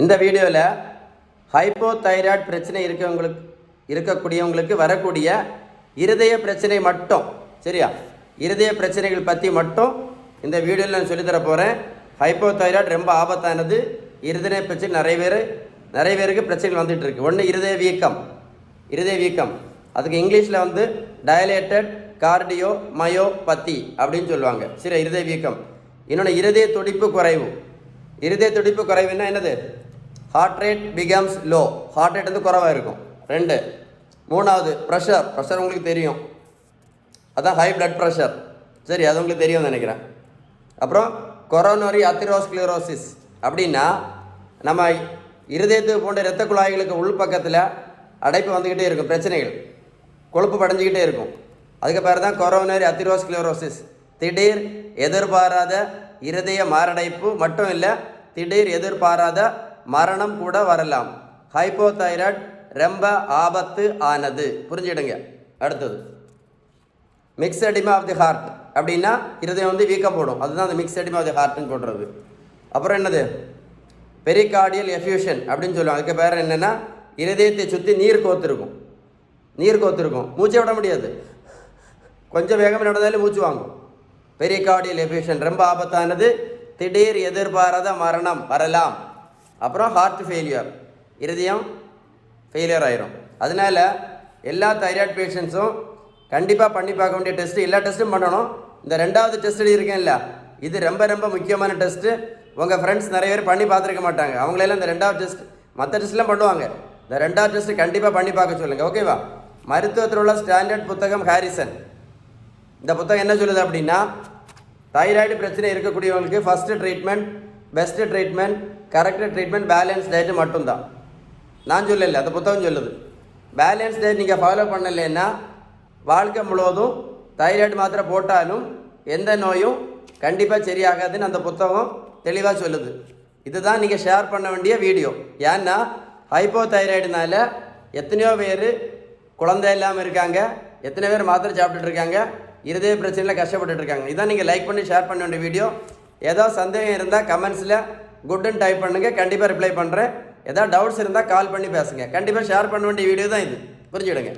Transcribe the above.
இந்த வீடியோவில் ஹைப்போதைராய்டு பிரச்சனை இருக்கக்கூடியவங்களுக்கு வரக்கூடிய இருதய பிரச்சனை மட்டும், சரியா, இருதய பிரச்சனைகள் பற்றி மட்டும் இந்த வீடியோவில் நான் சொல்லித்தர போகிறேன். ஹைப்போதைராய்டு ரொம்ப ஆபத்தானது. இருதய பிரச்சனை நிறைய பேருக்கு பிரச்சனைகள் வந்துட்டு இருக்கு. ஒன்று இருதய வீக்கம், அதுக்கு இங்கிலீஷில் வந்து டயலேட்டட் கார்டியோ மயோபதி அப்படின்னு சொல்லுவாங்க. சரி, இருதய வீக்கம். இன்னொன்று இருதய துடிப்பு குறைவுன்னா என்னது? Heart rate becomes low, heart rate வந்து குறைவாக இருக்கும். 2. 3வது ப்ரெஷர் உங்களுக்கு தெரியும், அதான் ஹை பிளட் ப்ரெஷர். சரி, அது உங்களுக்கு தெரியும்னு நினைக்கிறேன். அப்புறம் கொரோனரி அத்திரோஸ்க்ளிரோசிஸ் அப்படின்னா நம்ம இருதயத்துக்கு போன்ற இரத்த குழாய்களுக்கு உள் பக்கத்தில் அடைப்பு வந்துக்கிட்டே இருக்கும், பிரச்சனைகள், கொழுப்பு படைஞ்சிக்கிட்டே இருக்கும். அதுக்கு பேர் தான் கொரோனரி அத்திரோஸ்க்ளிரோசிஸ். திடீர் எதிர்பாராத இருதய மாரடைப்பு மட்டும் இல்லை, திடீர் எதிர்பாராத மரணம் கூட வரலாம். ஹைப்போதைராய்டு ரொம்ப ஆபத்து ஆனது, புரிஞ்சுடுங்க. அடுத்தது myxoedema of the heart அப்படின்னா இருதயம் வந்து வீக்கம் போடும், அதுதான் அந்த மிக்ஸ் எடிமா ஆஃப் தி ஹார்ட்னு போடுறது. அப்புறம் என்னது? பெரிகார்டியல் எஃப்யூஷன் அப்படின்னு சொல்லுவாங்க. அதுக்கு பேர் என்னென்னா இருதயத்தை சுற்றி நீர் கோத்திருக்கும், மூச்சை விட முடியாது, கொஞ்சம் வேகம் நடந்தாலும் மூச்சு வாங்கும். பெரிகார்டியல் எஃப்யூஷன் ரொம்ப ஆபத்தானது, திடீர் எதிர்பாராத மரணம் வரலாம். அப்புறம் ஹார்ட் ஃபெயிலியர், இருதயம் ஃபெயிலியர் ஆயிரும். அதனால் எல்லா தைராய்டு பேஷண்ட்ஸும் கண்டிப்பாக பண்ணி பார்க்க வேண்டிய டெஸ்ட்டு, எல்லா டெஸ்ட்டும் பண்ணணும். இந்த 2வது டெஸ்ட் இருக்கேன்ல, இது ரொம்ப முக்கியமான டெஸ்ட்டு. உங்கள் ஃப்ரெண்ட்ஸ் நிறைய பேர் பண்ணி பார்த்துருக்க மாட்டாங்க, அவங்களெல்லாம் இந்த 2வது டெஸ்ட், மற்ற டெஸ்ட்லாம் பண்ணுவாங்க, இந்த 2வது டெஸ்ட்டு கண்டிப்பாக பண்ணி பார்க்க சொல்லுங்கள், ஓகேவா? மருத்துவத்தில் உள்ள ஸ்டாண்டர்ட் புத்தகம் ஹாரிசன். இந்த புத்தகம் என்ன சொல்லுது அப்படின்னா, தைராய்டு பிரச்சனை இருக்கக்கூடியவங்களுக்கு first treatment, best treatment, correct treatment, balance diet மட்டும்தான். நான் சொல்லலை, அந்த புத்தகம் சொல்லுது. பேலன்ஸ் டயட் நீங்கள் ஃபாலோ பண்ணலைன்னா வாழ்க்கை முழுவதும் தைராய்டு மாத்திரை போட்டாலும் எந்த நோயும் கண்டிப்பாக சரியாகாதுன்னு அந்த புத்தகம் தெளிவாக சொல்லுது. இதுதான் நீங்கள் ஷேர் பண்ண வேண்டிய வீடியோ. ஏன்னா ஹைப்போதைராய்டுனால எத்தனையோ பேர் குழந்தை இல்லாமல் இருக்காங்க, எத்தனை பேர் மாத்திரை சாப்பிட்டுட்டு இருக்காங்க, இருதய பிரச்சனையில் கஷ்டப்பட்டுட்டு இருக்காங்க. இதான் நீங்கள் லைக் பண்ணி ஷேர் பண்ண வேண்டிய வீடியோ. ஏதாவது சந்தேகம் இருந்தால் கமெண்ட்ஸில் குட்டுன்னு டைப் பண்ணுங்கள், கண்டிப்பாக ரிப்ளை பண்ணுறேன். ஏதாவது டவுட்ஸ் இருந்தால் கால் பண்ணி பேசுங்க. கண்டிப்பாக ஷேர் பண்ண வேண்டிய வீடியோ தான் இது, புரிஞ்சுவிடுங்க.